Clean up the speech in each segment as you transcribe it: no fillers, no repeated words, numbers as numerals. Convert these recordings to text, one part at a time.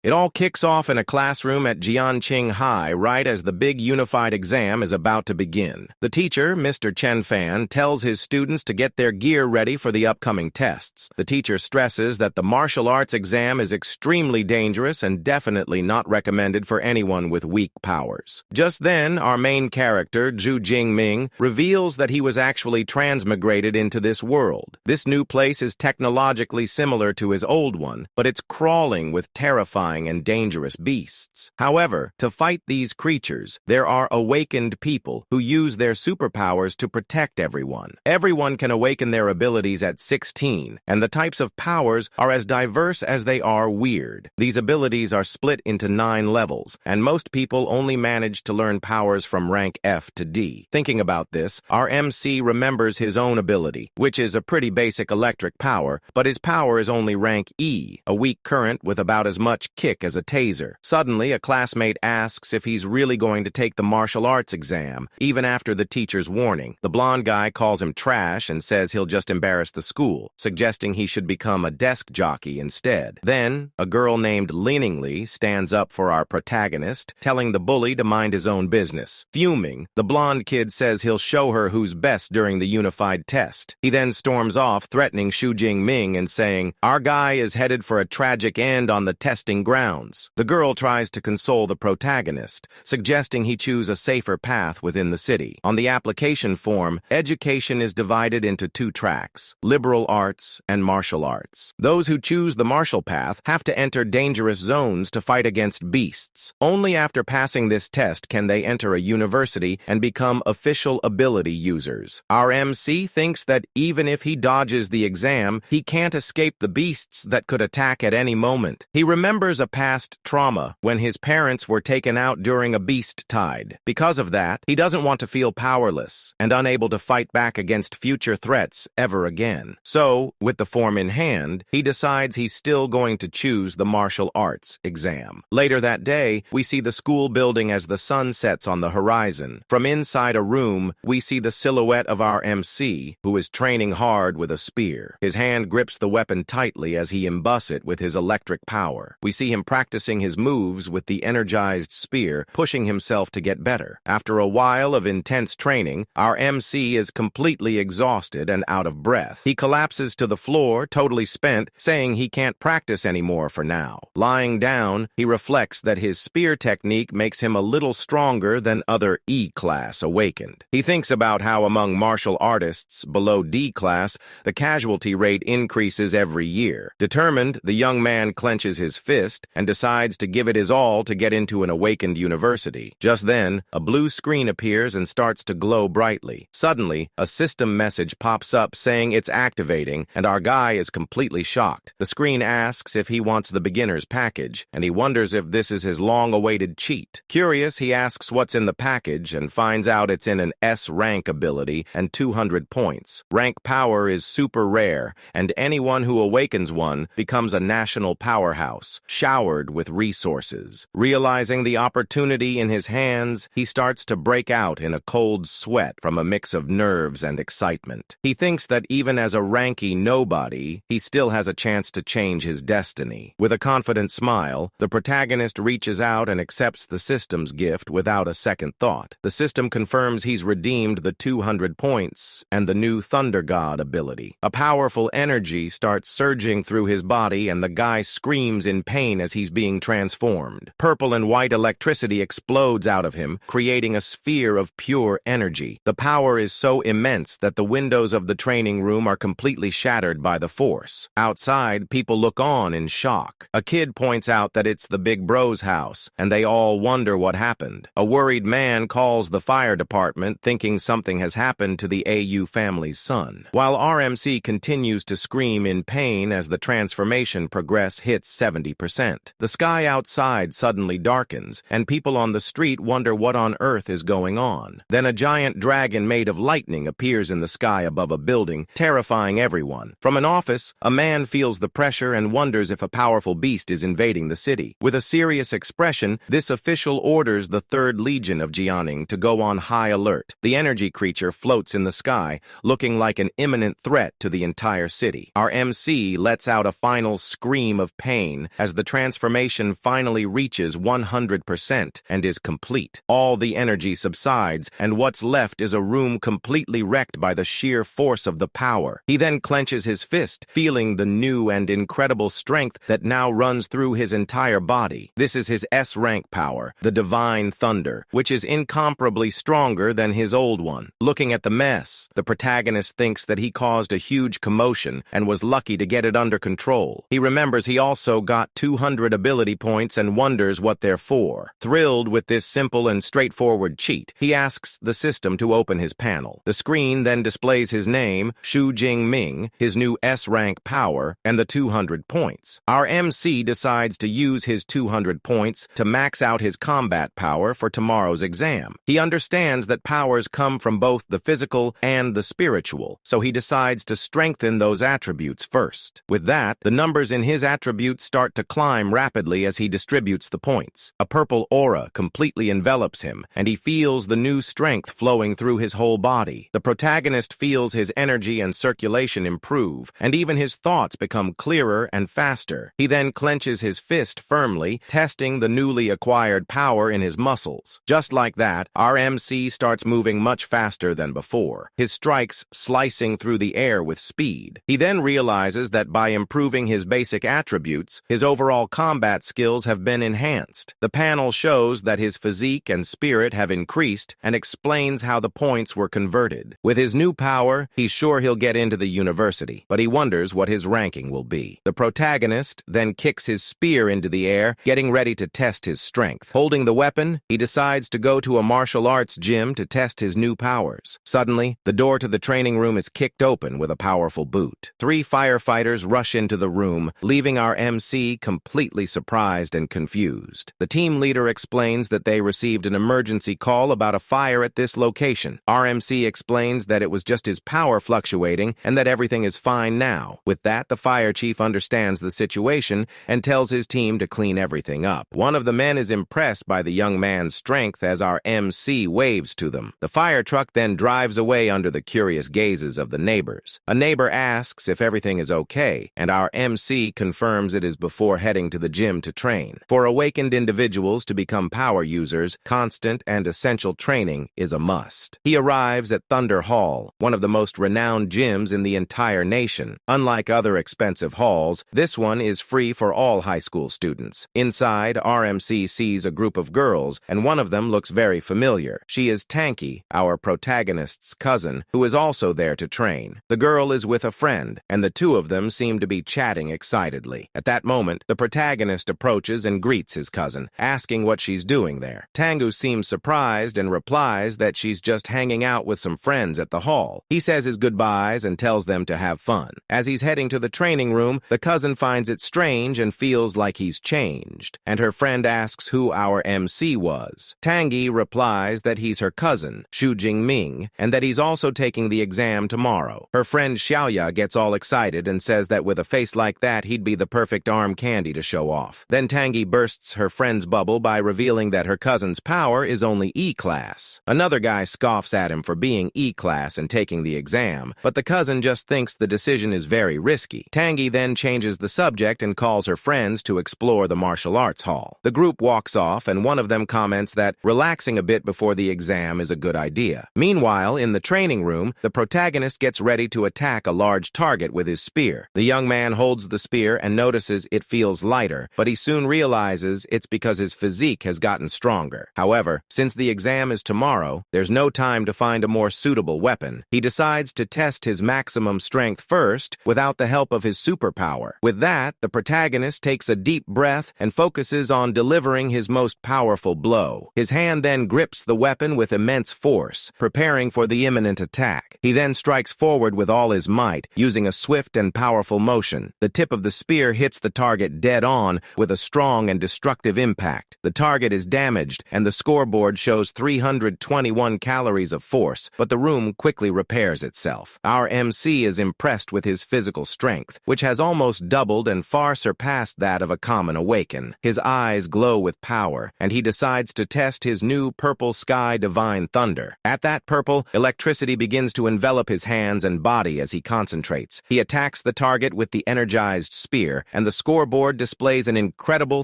It all kicks off in a classroom at Jianqing High right as the big unified exam is about to begin. The teacher, Mr. Chen Fan, tells his students to get their gear ready for the upcoming tests. The teacher stresses that the martial arts exam is extremely dangerous and definitely not recommended for anyone with weak powers. Just then, our main character, Zhu Jingming, reveals that he was actually transmigrated into this world. This new place is technologically similar to his old one, but it's crawling with terrifying and dangerous beasts. However, to fight these creatures, there are awakened people who use their superpowers to protect everyone. Everyone can awaken their abilities at 16, and the types of powers are as diverse as they are weird. These abilities are split into 9 levels, and most people only manage to learn powers from rank F to D. Thinking about this, our MC remembers his own ability, which is a pretty basic electric power, but his power is only rank E, a weak current with about as much kick as a taser. Suddenly, a classmate asks if he's really going to take the martial arts exam, even after the teacher's warning. The blonde guy calls him trash and says he'll just embarrass the school, suggesting he should become a desk jockey instead. Then, a girl named Liningly stands up for our protagonist, telling the bully to mind his own business. Fuming, the blonde kid says he'll show her who's best during the unified test. He then storms off, threatening Xu Jingming and saying, "Our guy is headed for a tragic end on the testing grounds." The girl tries to console the protagonist, suggesting he choose a safer path within the city. On the application form, education is divided into 2 tracks, liberal arts and martial arts. Those who choose the martial path have to enter dangerous zones to fight against beasts. Only after passing this test can they enter a university and become official ability users. Our MC thinks that even if he dodges the exam, he can't escape the beasts that could attack at any moment. He remembers a past trauma when his parents were taken out during a beast tide. Because of that, he doesn't want to feel powerless and unable to fight back against future threats ever again. So, with the form in hand, he decides he's still going to choose the martial arts exam. Later that day, we see the school building as the sun sets on the horizon. From inside a room, we see the silhouette of our MC, who is training hard with a spear. His hand grips the weapon tightly as he imbues it with his electric power. We see him practicing his moves with the energized spear, pushing himself to get better. After a while of intense training, our MC is completely exhausted and out of breath. He collapses to the floor, totally spent, saying he can't practice anymore for now. Lying down, he reflects that his spear technique makes him a little stronger than other E-class awakened. He thinks about how among martial artists below D-class, the casualty rate increases every year. Determined, the young man clenches his fist and decides to give it his all to get into an awakened university. Just then, a blue screen appears and starts to glow brightly. Suddenly, a system message pops up saying it's activating, and our guy is completely shocked. The screen asks if he wants the beginner's package, and he wonders if this is his long-awaited cheat. Curious, he asks what's in the package and finds out it's in an S-rank ability and 200 points. Rank power is super rare, and anyone who awakens one becomes a national powerhouse, showered with resources. Realizing the opportunity in his hands, he starts to break out in a cold sweat from a mix of nerves and excitement. He thinks that even as a ranky nobody, he still has a chance to change his destiny. With a confident smile, the protagonist reaches out and accepts the system's gift without a second thought. The system confirms he's redeemed the 200 points and the new Thunder God ability. A powerful energy starts surging through his body, and the guy screams in pain as he's being transformed. Purple and white electricity explodes out of him, creating a sphere of pure energy. The power is so immense that the windows of the training room are completely shattered by the force. Outside, people look on in shock. A kid points out that it's the big bro's house, and they all wonder what happened. A worried man calls the fire department, thinking something has happened to the AU family's son. While RMC continues to scream in pain as the transformation progress hits 70%. The sky outside suddenly darkens, and people on the street wonder what on earth is going on. Then a giant dragon made of lightning appears in the sky above a building, terrifying everyone. From an office, a man feels the pressure and wonders if a powerful beast is invading the city. With a serious expression, this official orders the 3rd Legion of Jianing to go on high alert. The energy creature floats in the sky, looking like an imminent threat to the entire city. Our MC lets out a final scream of pain as the transformation finally reaches 100% and is complete. All the energy subsides, and what's left is a room completely wrecked by the sheer force of the power. He then clenches his fist, feeling the new and incredible strength that now runs through his entire body. This is his S-rank power, the Divine Thunder, which is incomparably stronger than his old one. Looking at the mess, the protagonist thinks that he caused a huge commotion and was lucky to get it under control. He remembers he also got 200 ability points and wonders what they're for. Thrilled with this simple and straightforward cheat, he asks the system to open his panel. The screen then displays his name, Shu Jing-ming, his new S-rank power, and the 200 points. Our MC decides to use his 200 points to max out his combat power for tomorrow's exam. He understands that powers come from both the physical and the spiritual, so he decides to strengthen those attributes first. With that, the numbers in his attributes start to climb rapidly as he distributes the points. A purple aura completely envelops him, and he feels the new strength flowing through his whole body. The protagonist feels his energy and circulation improve, and even his thoughts become clearer and faster. He then clenches his fist firmly, testing the newly acquired power in his muscles. Just like that, our MC starts moving much faster than before, his strikes slicing through the air with speed. He then realizes that by improving his basic attributes, his overall combat skills have been enhanced. The panel shows that his physique and spirit have increased and explains how the points were converted. With his new power, he's sure he'll get into the university, but he wonders what his ranking will be. The protagonist then kicks his spear into the air, getting ready to test his strength. Holding the weapon, he decides to go to a martial arts gym to test his new powers. Suddenly, the door to the training room is kicked open with a powerful boot. 3 firefighters rush into the room, leaving our MC completely surprised and confused. The team leader explains that they received an emergency call about a fire at this location. Our MC explains that it was just his power fluctuating and that everything is fine now. With that, the fire chief understands the situation and tells his team to clean everything up. One of the men is impressed by the young man's strength as our MC waves to them. The fire truck then drives away under the curious gazes of the neighbors. A neighbor asks if everything is okay, and our MC confirms it is before heading to the gym to train. For awakened individuals to become power users, constant and essential training is a must. He arrives at Thunder Hall, one of the most renowned gyms in the entire nation. Unlike other expensive halls, this one is free for all high school students. Inside, RMC sees a group of girls, and one of them looks very familiar. She is Tanky, our protagonist's cousin, who is also there to train. The girl is with a friend, and the two of them seem to be chatting excitedly. At that moment, the protagonist approaches and greets his cousin, asking what she's doing there. Tangu seems surprised and replies that she's just hanging out with some friends at the hall. He says his goodbyes and tells them to have fun. As he's heading to the training room, the cousin finds it strange and feels like he's changed, and her friend asks who our MC was. Tangi replies that he's her cousin, Shu Jingming, and that he's also taking the exam tomorrow. Her friend Xiaoya gets all excited and says that with a face like that, he'd be the perfect arm candy to show off. Then Tangi bursts her friend's bubble by revealing that her cousin's power is only E-class. Another guy scoffs at him for being E-class and taking the exam, but the cousin just thinks the decision is very risky. Tangi then changes the subject and calls her friends to explore the martial arts hall. The group walks off, and one of them comments that relaxing a bit before the exam is a good idea. Meanwhile, in the training room, the protagonist gets ready to attack a large target with his spear. The young man holds the spear and notices it feels lighter, but he soon realizes it's because his physique has gotten stronger. However, since the exam is tomorrow, there's no time to find a more suitable weapon. He decides to test his maximum strength first without the help of his superpower. With that, the protagonist takes a deep breath and focuses on delivering his most powerful blow. His hand then grips the weapon with immense force, preparing for the imminent attack. He then strikes forward with all his might, using a swift and powerful motion. The tip of the spear hits the target dead on with a strong and destructive impact. The target is damaged, and the scoreboard shows 321 calories of force, but the room quickly repairs itself. Our MC is impressed with his physical strength, which has almost doubled and far surpassed that of a common awaken. His eyes glow with power, and he decides to test his new purple sky divine thunder. At that purple, electricity begins to envelop his hands and body as he concentrates. He attacks the target with the energized spear, and the scoreboard displays an incredible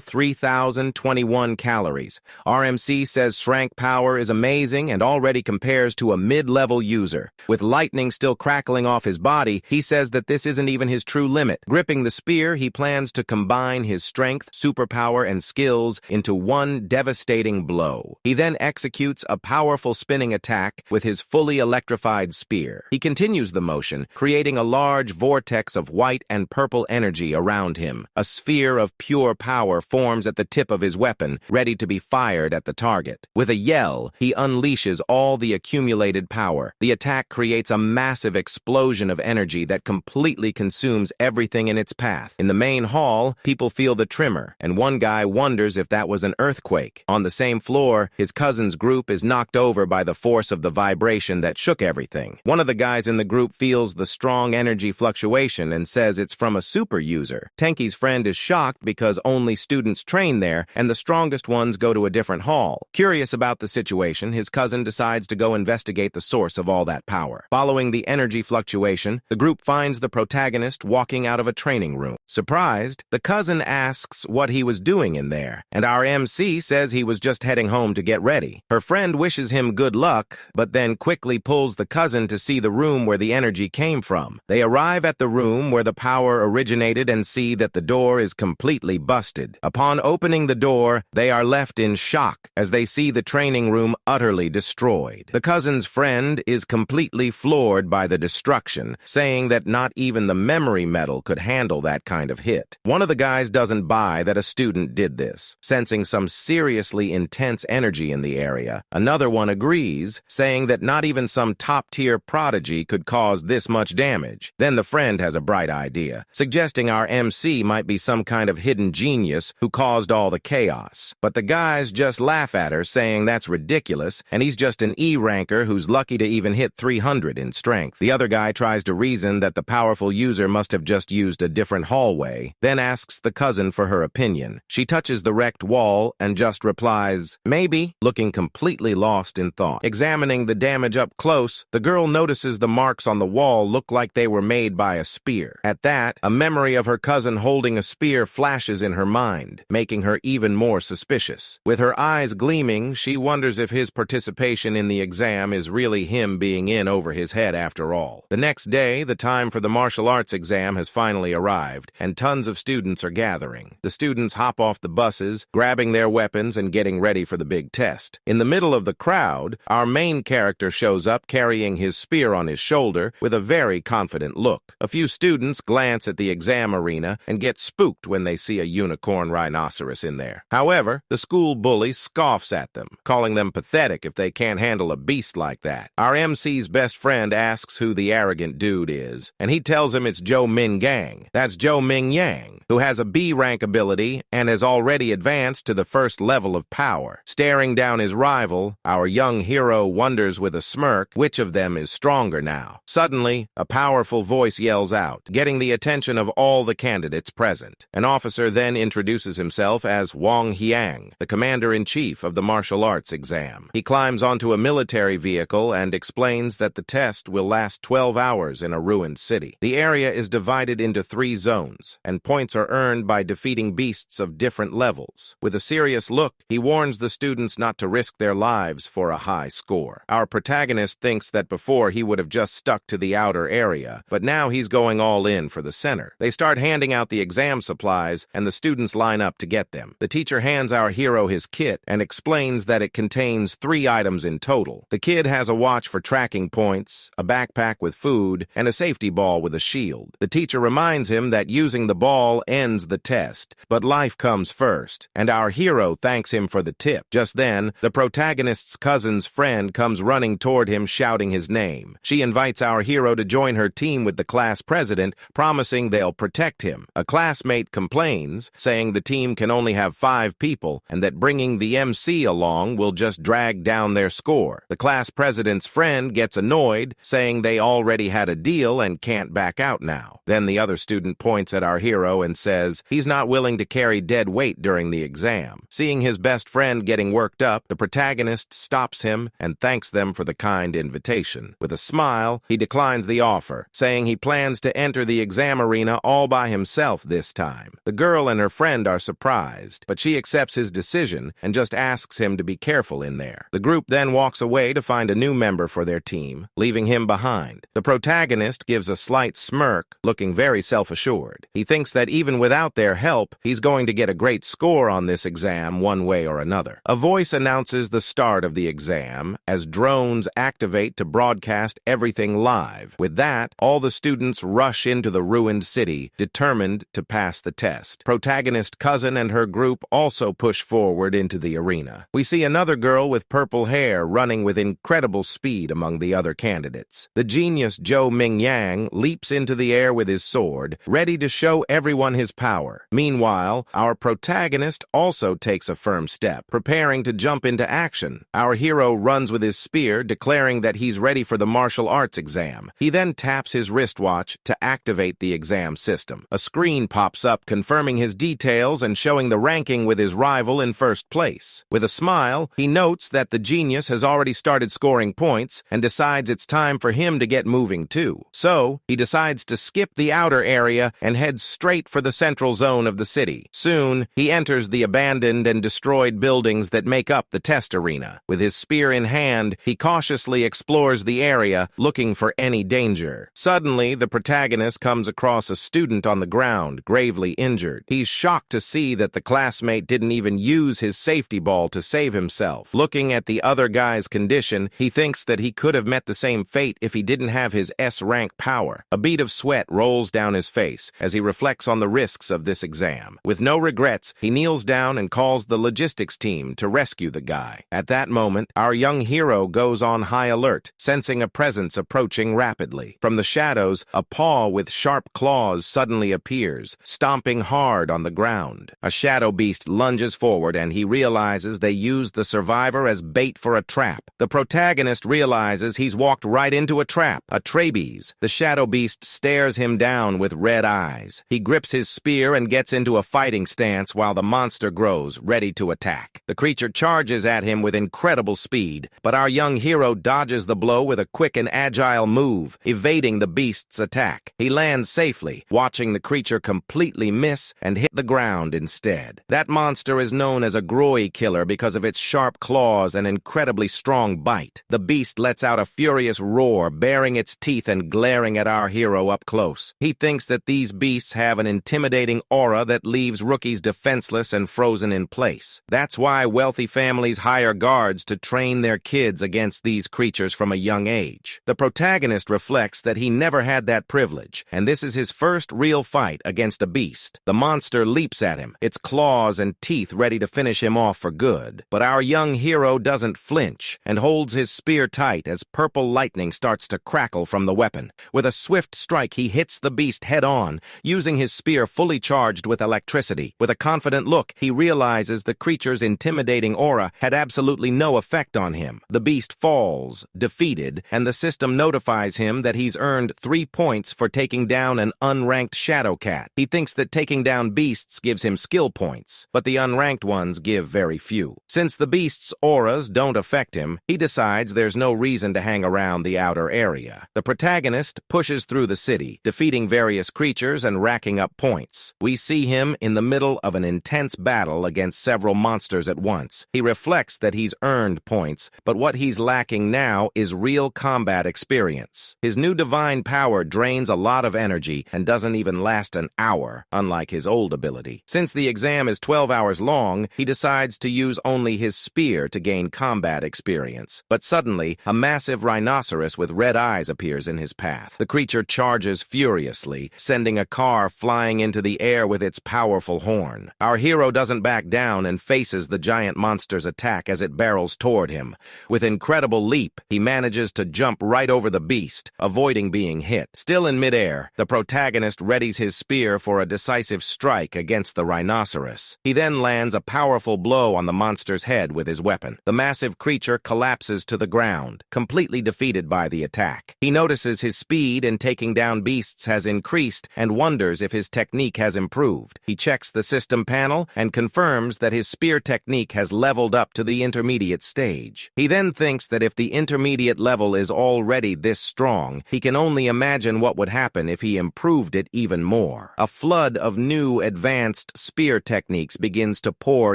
3,021 calories. RMC says Shrank Power is amazing and already compares to a mid-level user. With lightning still crackling off his body, he says that this isn't even his true limit. Gripping the spear, he plans to combine his strength, superpower, and skills into one devastating blow. He then executes a powerful spinning attack with his fully electrified spear. He continues the motion, creating a large vortex of white and purple energy around him. A sphere of pure power forms at the tip of his weapon, ready to be fired at the target. With a yell, he unleashes all the accumulated power. The attack creates a massive explosion of energy that completely consumes everything in its path. In the main hall, people feel the tremor, and one guy wonders if that was an earthquake. On the same floor, his cousin's group is knocked over by the force of the vibration that shook everything. One of the guys in the group feels the strong energy fluctuation and says it's from a super user. Tenki's friend is shocked because only students train there, and the strongest ones go to a different hall. Curious about the situation, his cousin decides to go investigate the source of all that power. Following the energy fluctuation, the group finds the protagonist walking out of a training room. Surprised, the cousin asks what he was doing in there, and our MC says he was just heading home to get ready. Her friend wishes him good luck, but then quickly pulls the cousin to see the room where the energy came from. They arrive at the room where the power originated and see that the door is completely busted. Upon opening the door, they are left in shock as they see the training room utterly destroyed. The cousin's friend is completely floored by the destruction, saying that not even the memory metal could handle that kind of hit. One of the guys doesn't buy that a student did this, sensing some seriously intense energy in the area. Another one agrees, saying that not even some top-tier prodigy could cause this much damage. Then the friend has a bright idea, suggesting our MC might be some kind of hidden genius who caused all the chaos. But the guys just laugh at her, saying that's ridiculous, and he's just an E-ranker who's lucky to even hit 300 in strength. The other guy tries to reason that the powerful user must have just used a different hallway, then asks the cousin for her opinion. She touches the wrecked wall and just replies, "Maybe," looking completely lost in thought. Examining the damage up close, the girl notices the marks on the wall look like they were made by a spear. At that, a memory of her cousin holding a spear flashes in her mind, making her even more suspicious. With her eyes gleaming, she wonders if his participation in the exam is really him being in over his head after all. The next day, the time for the martial arts exam has finally arrived, and tons of students are gathering. The students hop off the buses, grabbing their weapons and getting ready for the big test. In the middle of the crowd, our main character shows up carrying his spear on his shoulder with a very confident look. A few students glance at the exam arena and get spooked when they see a unicorn rhinoceros in there. However, the school bully scoffs at them, calling them pathetic if they can't handle a beast like that. Our MC's best friend asks who the arrogant dude is, and he tells him it's Zhou Minggang. That's Zhou Mingyang, who has a B-rank ability and has already advanced to the first level of power. Staring down his rival, our young hero wonders with a smirk which of them is stronger now. Suddenly, a powerful voice yells out, getting the attention of all the candidates present. An officer then introduces himself as Wang Hiang, the commander-in-chief of the martial arts exam. He climbs onto a military vehicle and explains that the test will last 12 hours in a ruined city. The area is divided into 3 zones, and points are earned by defeating beasts of different levels. With a serious look, he warns the students not to risk their lives for a high score. Our protagonist thinks that before he would have just stuck to the outer area, but now he's going all in for the center. They start handing out the exam supplies, and the students line up to get them. The teacher hands our hero his kit and explains that it contains 3 items in total. The kid has a watch for tracking points, a backpack with food, and a safety ball with a shield. The teacher reminds him that using the ball ends the test, but life comes first, and our hero thanks him for the tip. Just then, the protagonist's cousin's friend comes running toward him shouting his name. She invites our hero to join her team with the class president, promising they'll protect him. A classmate complains, saying the team can only have 5 people and that bringing the MC along will just drag down their score. The class president's friend gets annoyed, saying they already had a deal and can't back out now. Then the other student points at our hero and says he's not willing to carry dead weight during the exam. Seeing his best friend getting worked up, the protagonist stops him and thanks them for the kind invitation. With a smile, he declines the offer, saying he plans to enter the exam arena all by himself this time. time. The girl and her friend are surprised, but she accepts his decision and just asks him to be careful in there. The group then walks away to find a new member for their team, leaving him behind. The protagonist gives a slight smirk, looking very self-assured. He thinks that even without their help, he's going to get a great score on this exam one way or another. A voice announces the start of the exam as drones activate to broadcast everything live. With that, all the students rush into the ruined city, determined to pass the test. Protagonist Cousin and her group also push forward into the arena. We see another girl with purple hair running with incredible speed among the other candidates. The genius Zhou Mingyang leaps into the air with his sword, ready to show everyone his power. Meanwhile, our protagonist also takes a firm step, preparing to jump into action. Our hero runs with his spear, declaring that he's ready for the martial arts exam. He then taps his wristwatch to activate the exam system. A screen pops up confirming his details and showing the ranking with his rival in first place. With a smile, he notes that the genius has already started scoring points and decides it's time for him to get moving too. So, he decides to skip the outer area and heads straight for the central zone of the city. Soon, he enters the abandoned and destroyed buildings that make up the test arena. With his spear in hand, he cautiously explores the area, looking for any danger. Suddenly, the protagonist comes across a student on the ground, gravely injured. He's shocked to see that the classmate didn't even use his safety ball to save himself. Looking at the other guy's condition, he thinks that he could have met the same fate if he didn't have his S-rank power. A bead of sweat rolls down his face as he reflects on the risks of this exam. With no regrets, he kneels down and calls the logistics team to rescue the guy. At that moment, our young hero goes on high alert, sensing a presence approaching rapidly. From the shadows, a paw with sharp claws suddenly appears, stomping hard on the ground. A shadow beast lunges forward and he realizes they used the survivor as bait for a trap. The protagonist realizes he's walked right into a trap, a trapeze. The shadow beast stares him down with red eyes. He grips his spear and gets into a fighting stance while the monster grows, ready to attack. The creature charges at him with incredible speed, but our young hero dodges the blow with a quick and agile move, evading the beast's attack. He lands safely, watching the creature completely miss and hit the ground instead. That monster is known as a Groi killer because of its sharp claws and incredibly strong bite. The beast lets out a furious roar, baring its teeth and glaring at our hero up close. He thinks that these beasts have an intimidating aura that leaves rookies defenseless and frozen in place. That's why wealthy families hire guards to train their kids against these creatures from a young age. The protagonist reflects that he never had that privilege, and this is his first real fight against a beast. The monster leaps at him, its claws and teeth ready to finish him off for good. But our young hero doesn't flinch and holds his spear tight as purple lightning starts to crackle from the weapon. With a swift strike, he hits the beast head-on, using his spear fully charged with electricity. With a confident look, he realizes the creature's intimidating aura had absolutely no effect on him. The beast falls, defeated, and the system notifies him that he's earned 3 points for taking down an unranked shadow cat. He thinks that taking down beasts gives him skill points, but the unranked ones give very few. Since the beast's auras don't affect him, he decides there's no reason to hang around the outer area. The protagonist pushes through the city, defeating various creatures and racking up points. We see him in the middle of an intense battle against several monsters at once. He reflects that he's earned points, but what he's lacking now is real combat experience. His new divine power drains a lot of energy and doesn't even last an hour, unlike his old ability. Since the exam is 12 hours long, he decides to use only his spear to gain combat experience. But suddenly, a massive rhinoceros with red eyes appears in his path. The creature charges furiously, sending a car flying into the air with its powerful horn. Our hero doesn't back down and faces the giant monster's attack as it barrels toward him. With incredible leap, he manages to jump right over the beast, avoiding being hit. Still in midair, the protagonist readies his spear for a decisive strike against the rhinoceros. He then lands a powerful blow on the monster's head with his weapon. The massive creature collapses to the ground, completely defeated by the attack. He notices his speed in taking down beasts has increased and wonders if his technique has improved. He checks the system panel and confirms that his spear technique has leveled up to the intermediate stage. He then thinks that if the intermediate level is already this strong, he can only imagine what would happen if he improved it even more. A flood flood of new advanced spear techniques begins to pour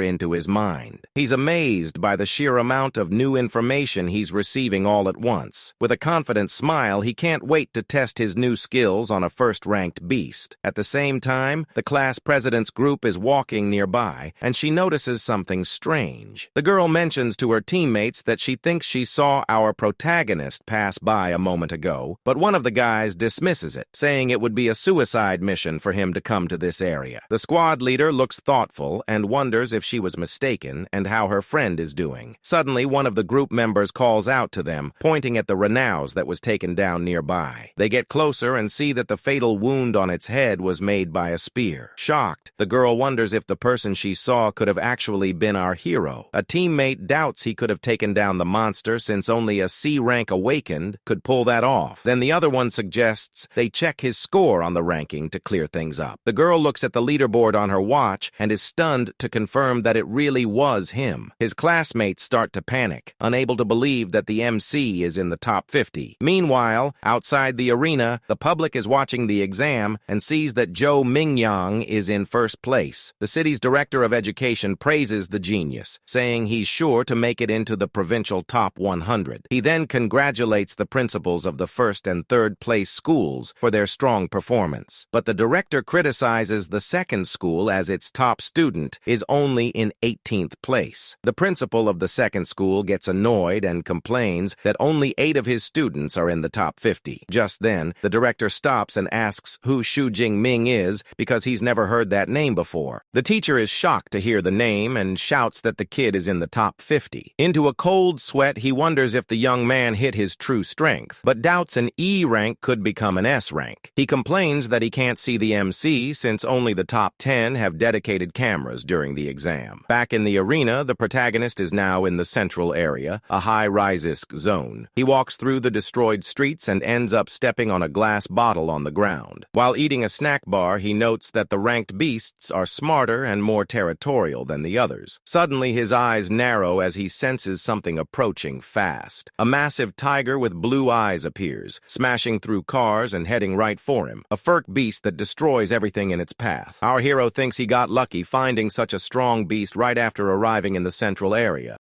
into his mind. He's amazed by the sheer amount of new information he's receiving all at once. With a confident smile, he can't wait to test his new skills on a first-ranked beast. At the same time, the class president's group is walking nearby, and she notices something strange. The girl mentions to her teammates that she thinks she saw our protagonist pass by a moment ago, but one of the guys dismisses it, saying it would be a suicide mission for him to come to this area. The squad leader looks thoughtful and wonders if she was mistaken and how her friend is doing. Suddenly, one of the group members calls out to them, pointing at the Renows that was taken down nearby. They get closer and see that the fatal wound on its head was made by a spear. Shocked, the girl wonders if the person she saw could have actually been our hero. A teammate doubts he could have taken down the monster since only a C-rank awakened could pull that off. Then the other one suggests they check his score on the ranking to clear things up. The girl looks at the leaderboard on her watch and is stunned to confirm that it really was him. His classmates start to panic, unable to believe that the MC is in the top 50. Meanwhile, outside the arena, the public is watching the exam and sees that Zhou Mingyang is in first place. The city's director of education praises the genius, saying he's sure to make it into the provincial top 100. He then congratulates the principals of the first and third place schools for their strong performance. But the director criticizes the second school as its top student is only in 18th place. The principal of the second school gets annoyed and complains that only 8 of his students are in the top 50. Just then, the director stops and asks who Xu Jingming is because he's never heard that name before. The teacher is shocked to hear the name and shouts that the kid is in the top 50. Into a cold sweat, he wonders if the young man hit his true strength, but doubts an E rank could become an S rank. He complains that he can't see the MC since only the top 10 have dedicated cameras during the exam. Back in the arena, the protagonist is now in the central area, a high-rise-esque zone. He walks through the destroyed streets and ends up stepping on a glass bottle on the ground. While eating a snack bar, he notes that the ranked beasts are smarter and more territorial than the others. Suddenly, his eyes narrow as he senses something approaching fast. A massive tiger with blue eyes appears, smashing through cars and heading right for him, a furk beast that destroys everything in its path. Our hero thinks he got lucky finding such a strong beast right after arriving in the central area.